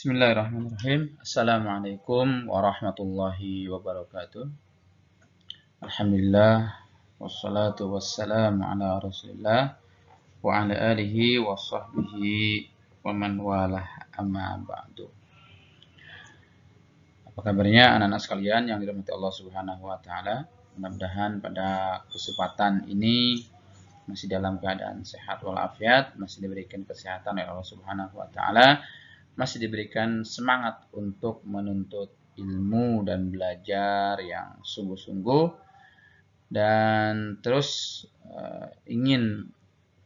Bismillahirrahmanirrahim. Assalamualaikum warahmatullahi wabarakatuh. Alhamdulillah wassalatu wassalamu ala Rasulillah wa ala alihi wa sahbihi wa man walah amma ba'du. Apa kabarnya anak-anak sekalian yang dirahmati Allah Subhanahu wa taala? Mudah-mudahan pada kesempatan ini masih dalam keadaan sehat walafiat, masih diberikan kesehatan oleh Allah Subhanahu wa taala, masih diberikan semangat untuk menuntut ilmu dan belajar yang sungguh-sungguh dan terus ingin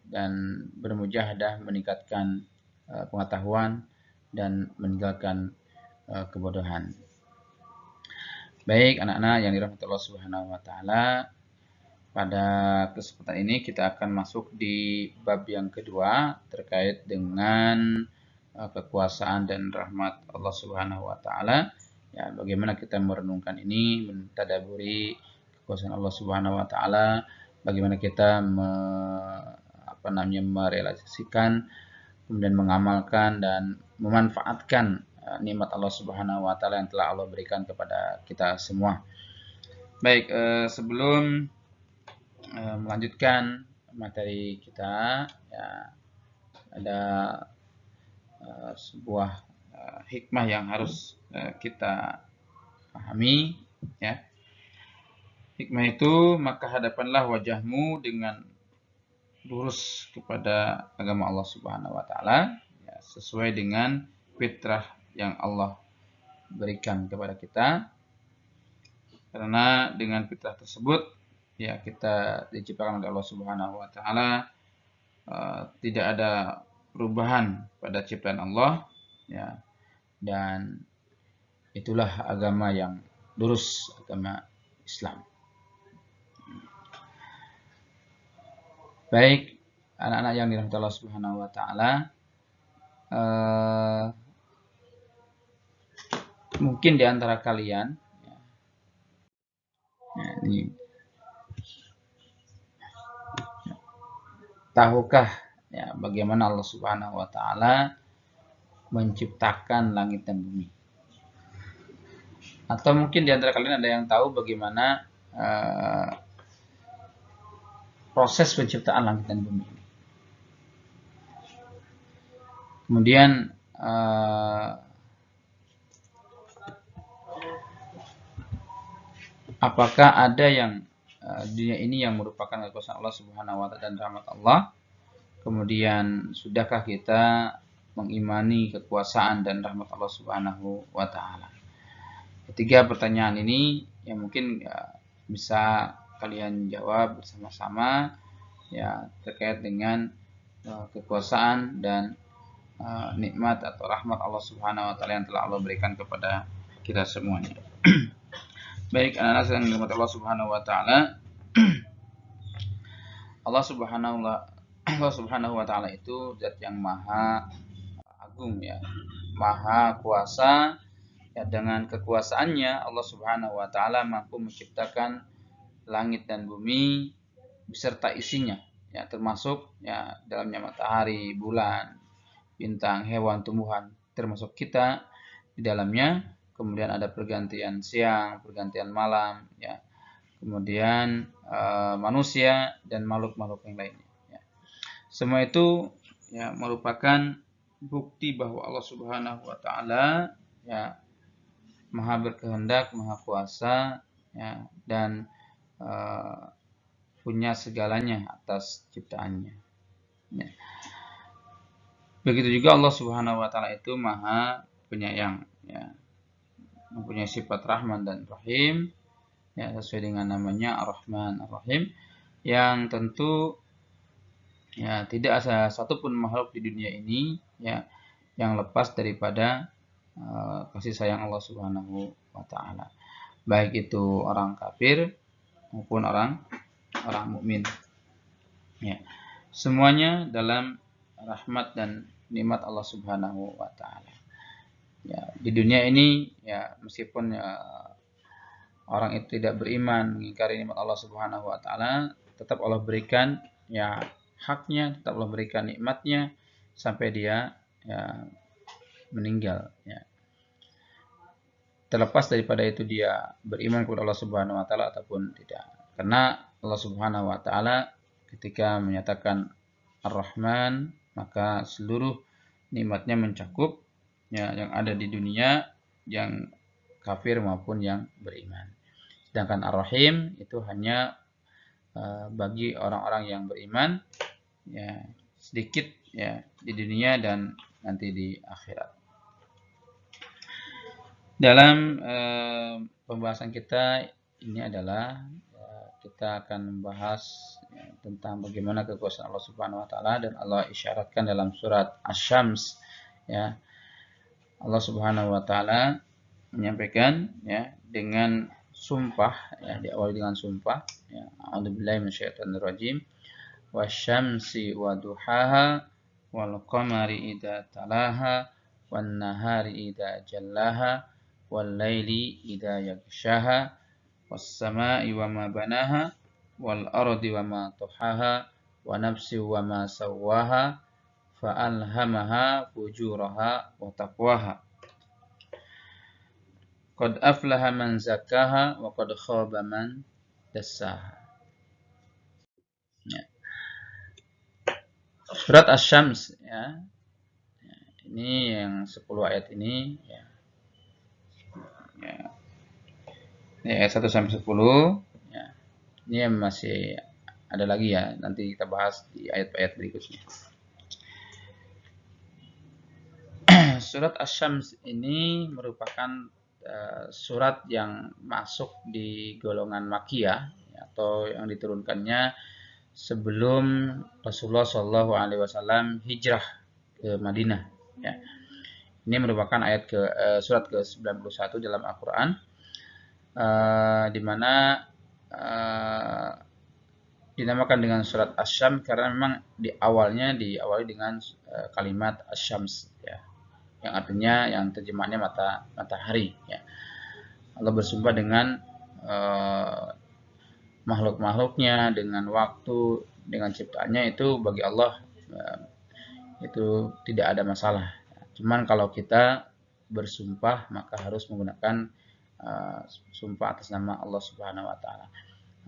dan bermujahadah meningkatkan pengetahuan dan meninggalkan kebodohan. Baik anak-anak yang dirahmati Allah Subhanahu wa taala, pada kesempatan ini kita akan masuk di bab yang kedua terkait dengan kekuasaan dan rahmat Allah Subhanahu wa taala. Ya, bagaimana kita merenungkan ini, mentadaburi kekuasaan Allah Subhanahu wa taala, bagaimana kita merealisasikan, kemudian mengamalkan dan memanfaatkan nikmat Allah Subhanahu wa taala yang telah Allah berikan kepada kita semua. Baik, sebelum melanjutkan materi kita, ya, ada sebuah hikmah yang harus kita pahami, ya. Hikmah itu, maka hadapanlah wajahmu dengan lurus kepada agama Allah Subhanahu wa taala, ya, sesuai dengan fitrah yang Allah berikan kepada kita. Karena dengan fitrah tersebut, ya, kita diciptakan oleh Allah Subhanahu wa taala, tidak ada perubahan pada ciptaan Allah, ya, dan itulah agama yang lurus, agama Islam. Baik anak-anak yang dirahmati Allah Subhanahu wa taala, mungkin di antara kalian, ya, ini, tahukah, ya, bagaimana Allah Subhanahu wa taala menciptakan langit dan bumi? Atau mungkin di antara kalian ada yang tahu bagaimana proses penciptaan langit dan bumi ini? Kemudian apakah ada yang dunia ini yang merupakan kekuasaan Allah Subhanahu wa taala dan rahmat Allah? Kemudian sudahkah kita mengimani kekuasaan dan rahmat Allah Subhanahu wa taala? Ketiga pertanyaan ini yang mungkin bisa kalian jawab bersama-sama, ya, terkait dengan kekuasaan dan nikmat atau rahmat Allah Subhanahu wa taala yang telah Allah berikan kepada kita semuanya. Baik anak-anak yang dirahmati Allah Subhanahu wa taala, Allah Subhanahu wa taala itu zat yang maha agung, ya, maha kuasa. Ya, dengan kekuasaannya Allah Subhanahu wa taala mampu menciptakan langit dan bumi beserta isinya, ya, termasuk, ya, dalamnya matahari, bulan, bintang, hewan, tumbuhan, termasuk kita di dalamnya. Kemudian ada pergantian siang, pergantian malam, ya. Kemudian manusia dan makhluk-makhluk yang lainnya, ya. Semua itu, ya, merupakan bukti bahwa Allah Subhanahu wa taala, ya, maha berkehendak, maha kuasa, ya, dan punya segalanya atas ciptaannya, ya. Begitu juga Allah Subhanahu wa taala itu maha penyayang, ya, mempunyai sifat Rahman dan Rahim, ya, sesuai dengan namanya Ar-Rahman Ar-Rahim, yang tentu, ya, tidak ada satupun makhluk di dunia ini, ya, yang lepas daripada kasih sayang Allah Subhanahu wa taala, baik itu orang kafir maupun orang mukmin, ya, semuanya dalam rahmat dan nikmat Allah Subhanahu wa taala. Ya, di dunia ini, ya, meskipun orang itu tidak beriman, mengingkari nikmat Allah Subhanahu wa taala, tetap Allah berikan, ya, haknya, tetap Allah berikan nikmatnya sampai dia, ya, meninggal, ya. Terlepas daripada itu dia beriman kepada Allah Subhanahu wa taala ataupun tidak. Karena Allah Subhanahu wa taala ketika menyatakan Ar-Rahman, maka seluruh nikmatnya mencakup, ya, yang ada di dunia, yang kafir maupun yang beriman. Sedangkan Ar-Rahim itu hanya bagi orang-orang yang beriman, ya, sedikit, ya, di dunia dan nanti di akhirat. Dalam pembahasan kita ini adalah kita akan membahas, ya, tentang bagaimana kekuasaan Allah Subhanahu wa taala, dan Allah isyaratkan dalam surat Asy-Syams, ya. Allah Subhanahu wa taala menyampaikan, ya, dengan sumpah, ya, diawali dengan sumpah, ya. A'udzubillahi minasyaitonir rajim. Wasyamsi wa duhaha wal qamari idza talaha wan nahari idza jallaha wal laili idza yaghshaha was samai wa ma banaha wal ardi wa ma tahaha wa nafsi wa ma sawwaha fa alhamaha fujuraha wa taqwaha. Qad aflaha man zakkaha wa qad khaba man dassaha. Ya. Surat Asy-Syams, ya. Ini yang 10 ayat ini, ya. Ya. Ini ayat 1 sampai 10, ya. Ini masih ada lagi, ya, nanti kita bahas di ayat-ayat berikutnya. Surat Asy-Syams ini merupakan surat yang masuk di golongan Makkiyah, atau yang diturunkannya sebelum Rasulullah Shallallahu Alaihi Wasallam hijrah ke Madinah, ya. Ini merupakan ayat surat ke-91 dalam Al-Quran, di mana dinamakan dengan surat Asy-Syams karena memang diawali dengan kalimat Asy-Syams, ya, yang artinya, yang terjemahnya matahari, ya. Allah bersumpah dengan makhluk-makhluknya, dengan waktu, dengan ciptaannya, itu bagi Allah itu tidak ada masalah. Cuman kalau kita bersumpah maka harus menggunakan sumpah atas nama Allah Subhanahu wa taala.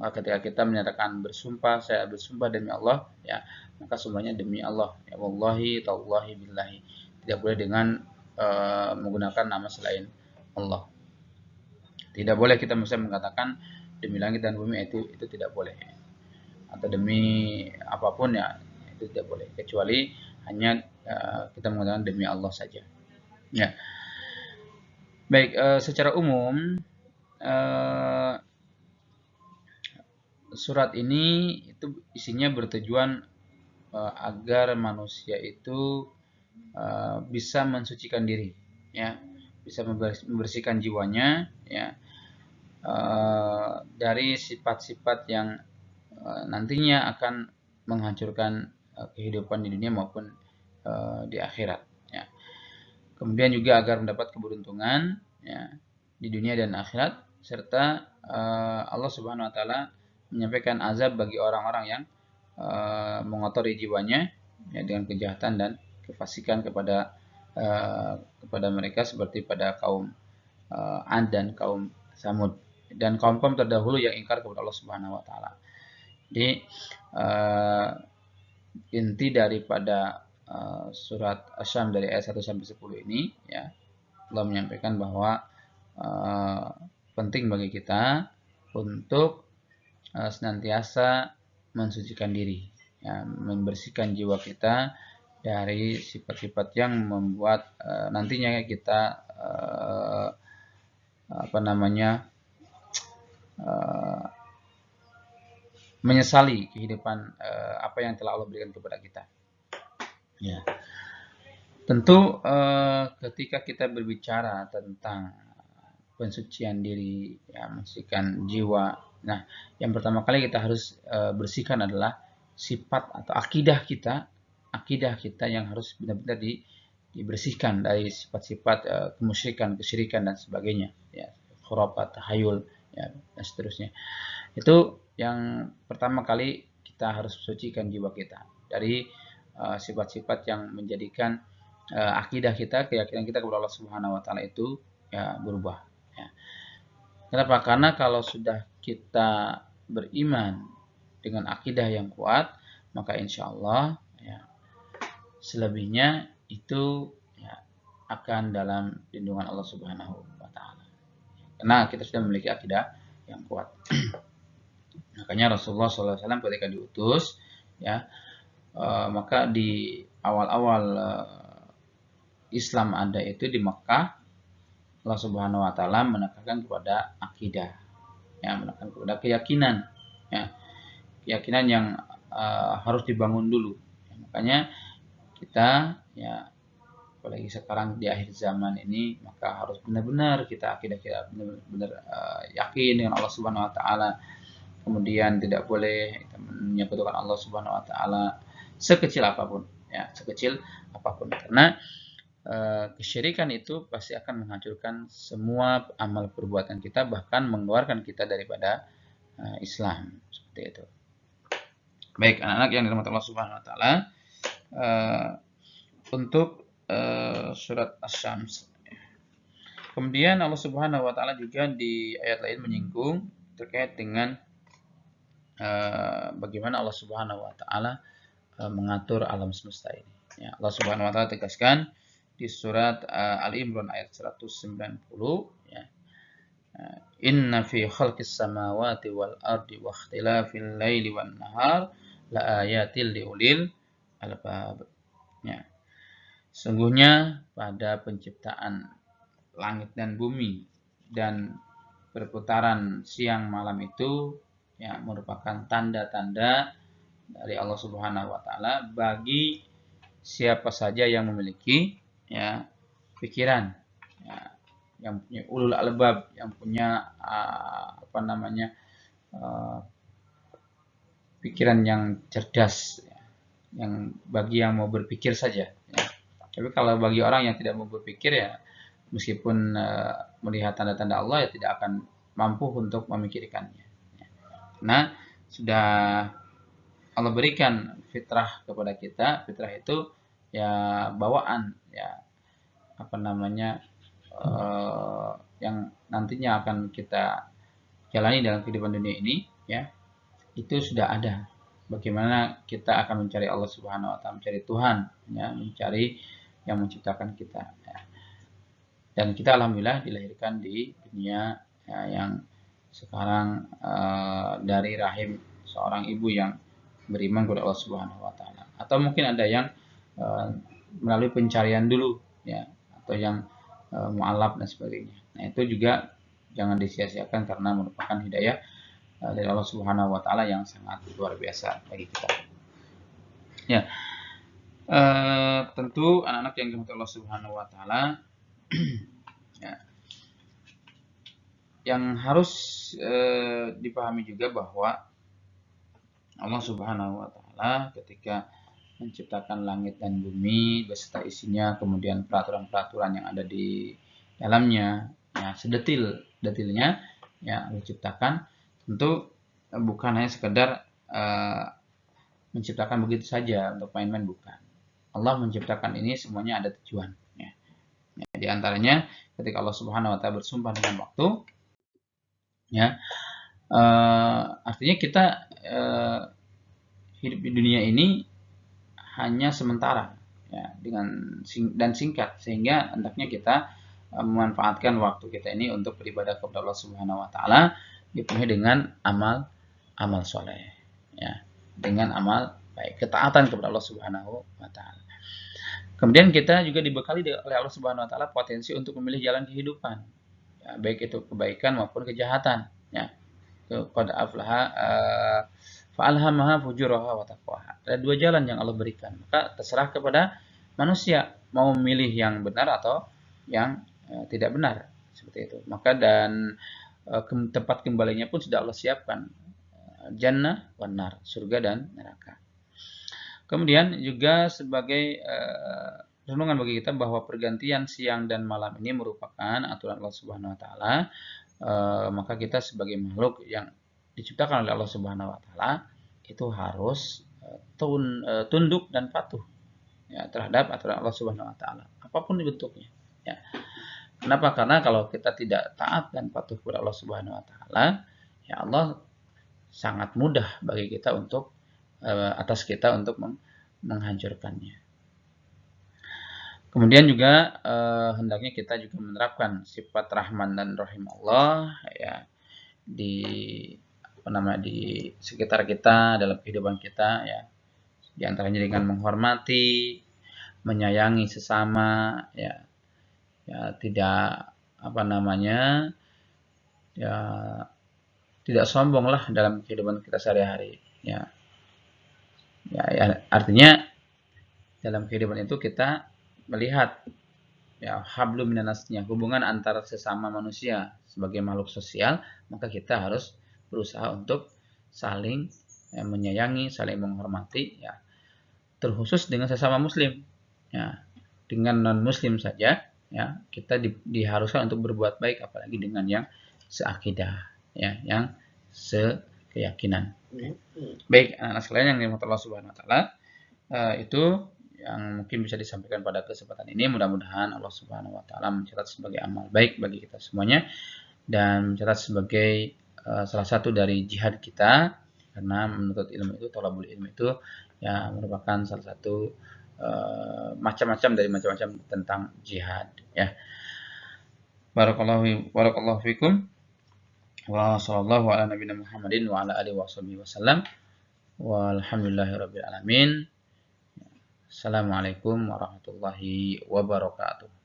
Maka ketika kita menyatakan bersumpah, saya bersumpah demi Allah, ya, maka sumpahnya demi Allah, ya, wallahi tallahi billahi. Tidak boleh dengan menggunakan nama selain Allah. Tidak boleh kita misalnya mengatakan demi langit dan bumi, itu tidak boleh. Atau demi apapun, ya, itu tidak boleh, kecuali hanya kita mengatakan demi Allah saja. Ya. Baik, secara umum surat ini itu isinya bertujuan agar manusia itu bisa mensucikan diri, ya, bisa membersihkan jiwanya, ya, dari sifat-sifat yang nantinya akan menghancurkan kehidupan di dunia maupun di akhirat, ya. Kemudian juga agar mendapat keberuntungan, ya, di dunia dan akhirat, serta Allah Subhanahu wa taala menyampaikan azab bagi orang-orang yang mengotori jiwanya, ya, dengan kejahatan dan kefasikan kepada mereka, seperti pada kaum Ad dan kaum Samud dan kaum-kaum terdahulu yang ingkar kepada Allah Subhanahu wa taala. Jadi inti daripada surat Asy-Syams dari ayat 1 sampai 10 ini, ya, Allah menyampaikan bahwa penting bagi kita untuk senantiasa mensucikan diri, ya, membersihkan jiwa kita dari sifat-sifat yang membuat nantinya kita menyesali kehidupan apa yang telah Allah berikan kepada kita, ya. Tentu ketika kita berbicara tentang pensucian diri, ya, mensucikan jiwa, nah, yang pertama kali kita harus bersihkan adalah sifat atau akidah kita yang harus benar-benar dibersihkan dari sifat-sifat kemusyrikan, kesyirikan dan sebagainya, ya, khurafat, tahayul, ya, dan seterusnya. Itu yang pertama kali kita harus sucikan jiwa kita dari sifat-sifat yang menjadikan akidah kita, keyakinan kita kepada Allah Subhanahu wa taala itu ya berubah ya. Kenapa? Karena kalau sudah kita beriman dengan akidah yang kuat, maka insya Allah ya, selebihnya itu ya, akan dalam lindungan Allah Subhanahu wa taala. Karena kita sudah memiliki akidah yang kuat. Makanya Rasulullah SAW ketika diutus ya, maka di awal-awal Islam ada itu di Mekah, Allah Subhanahu wa taala menekankan kepada akidah. Ya, menekankan kepada keyakinan. Ya. Keyakinan yang harus dibangun dulu. Ya, makanya kita ya apalagi sekarang di akhir zaman ini maka harus benar-benar kita akidah kita benar-benar yakin dengan Allah Subhanahu wa taala. Kemudian tidak boleh menyekutukan Allah Subhanahu wa taala sekecil apapun ya, sekecil apapun. Karena kesyirikan itu pasti akan menghancurkan semua amal perbuatan kita, bahkan mengeluarkan kita daripada Islam, seperti itu. Baik, anak-anak yang dirahmati Allah Subhanahu wa taala, untuk surat Asy-Syams. Kemudian Allah Subhanahu wa taala juga di ayat lain menyinggung terkait dengan bagaimana Allah Subhanahu wa taala mengatur alam semesta ini. Ya, Allah Subhanahu wa taala tegaskan di surat Ali Imran ayat 190 ya. Inna fi khalqis samawati wal ardi wa ikhtilafil laili wan nahar la ayatil liulil albab. Ya. Sungguhnya pada penciptaan langit dan bumi dan perputaran siang malam itu ya merupakan tanda-tanda dari Allah Subhanahu wa taala bagi siapa saja yang memiliki ya pikiran ya, yang punya ulul albab, yang punya pikiran yang cerdas ya, yang bagi yang mau berpikir saja ya. Tapi kalau bagi orang yang tidak mau berpikir ya meskipun melihat tanda-tanda Allah ya tidak akan mampu untuk memikirkannya ya. Nah, sudah Allah berikan fitrah kepada kita. Fitrah itu ya bawaan ya yang nantinya akan kita jalani dalam kehidupan dunia ini ya, itu sudah ada. Bagaimana kita akan mencari Allah Subhanahu wa taala, mencari Tuhan ya, mencari yang menciptakan kita ya. Dan kita alhamdulillah dilahirkan di dunia ya, yang sekarang dari rahim seorang ibu yang beriman kepada Allah Subhanahu wa taala. Atau mungkin ada yang melalui pencarian dulu ya, atau yang mu'alaf dan sebagainya. Nah, itu juga jangan disia-siakan karena merupakan hidayah dari Allah Subhanahu wa taala yang sangat luar biasa bagi kita. Ya. Tentu anak-anak yang dirahmati Allah Subhanahu wa taala ya, yang harus dipahami juga bahwa Allah Subhanahu wa taala ketika menciptakan langit dan bumi beserta isinya, kemudian peraturan-peraturan yang ada di dalamnya, ya, sedetil-detilnya ya diciptakan, tentu bukan hanya sekedar menciptakan begitu saja untuk main-main, bukan. Allah menciptakan ini semuanya ada tujuan. Ya. Ya, di antaranya ketika Allah Subhanahu wa taala bersumpah dengan waktu, ya artinya kita hidup di dunia ini hanya sementara ya, dan singkat, sehingga hendaknya kita memanfaatkan waktu kita ini untuk beribadah kepada Allah Subhanahu wa taala dipenuhi dengan amal soleh ya, dengan amal baik, ketaatan kepada Allah Subhanahu wa taala. Kemudian kita juga dibekali oleh Allah Subhanahu wa taala potensi untuk memilih jalan kehidupan ya, baik itu kebaikan maupun kejahatan ya. Qad aflaha fa'alhamaha fujuraha wa taqwaha. Ada dua jalan yang Allah berikan. Maka terserah kepada manusia mau memilih yang benar atau yang tidak benar. Seperti itu. Maka dan tempat kembalinya pun sudah Allah siapkan. Jannah wan nar, surga dan neraka. Kemudian juga sebagai renungan bagi kita bahwa pergantian siang dan malam ini merupakan aturan Allah Subhanahu wa taala. Maka kita sebagai makhluk yang diciptakan oleh Allah Subhanahu wa taala itu harus tunduk dan patuh ya terhadap aturan Allah Subhanahu wa taala, apapun bentuknya. Ya. Kenapa? Karena kalau kita tidak taat dan patuh kepada Allah Subhanahu wa taala, ya Allah sangat mudah bagi kita untuk atas kita untuk menghancurkannya. Kemudian juga hendaknya kita juga menerapkan sifat Rahman dan Rahim Allah ya di di sekitar kita, dalam kehidupan kita ya. Di antaranya dengan menghormati, menyayangi sesama ya. Ya tidak ya tidak sombong lah dalam kehidupan kita sehari-hari ya. Ya artinya dalam kehidupan itu kita melihat ya hablum minanasnya, hubungan antara sesama manusia sebagai makhluk sosial, maka kita harus berusaha untuk saling menyayangi, saling menghormati ya, terkhusus dengan sesama muslim ya. Dengan non muslim saja ya kita diharuskan untuk berbuat baik, apalagi dengan yang seakidah ya, yang sekeyakinan. Baik anak-anak sekalian yang dirahmati Allah Subhanahu wa taala, itu yang mungkin bisa disampaikan pada kesempatan ini. Mudah-mudahan Allah Subhanahu wa taala mencatat sebagai amal baik bagi kita semuanya dan mencatat sebagai salah satu dari jihad kita, karena menuntut ilmu itu, thalabul ilmu itu ya merupakan salah satu macam-macam tentang jihad ya. Barakallahu fikum wa sallallahu ala nabiyina Muhammadin wa ala alihi wasallam walhamdulillahirabbil alamin. Assalamualaikum warahmatullahi wabarakatuh.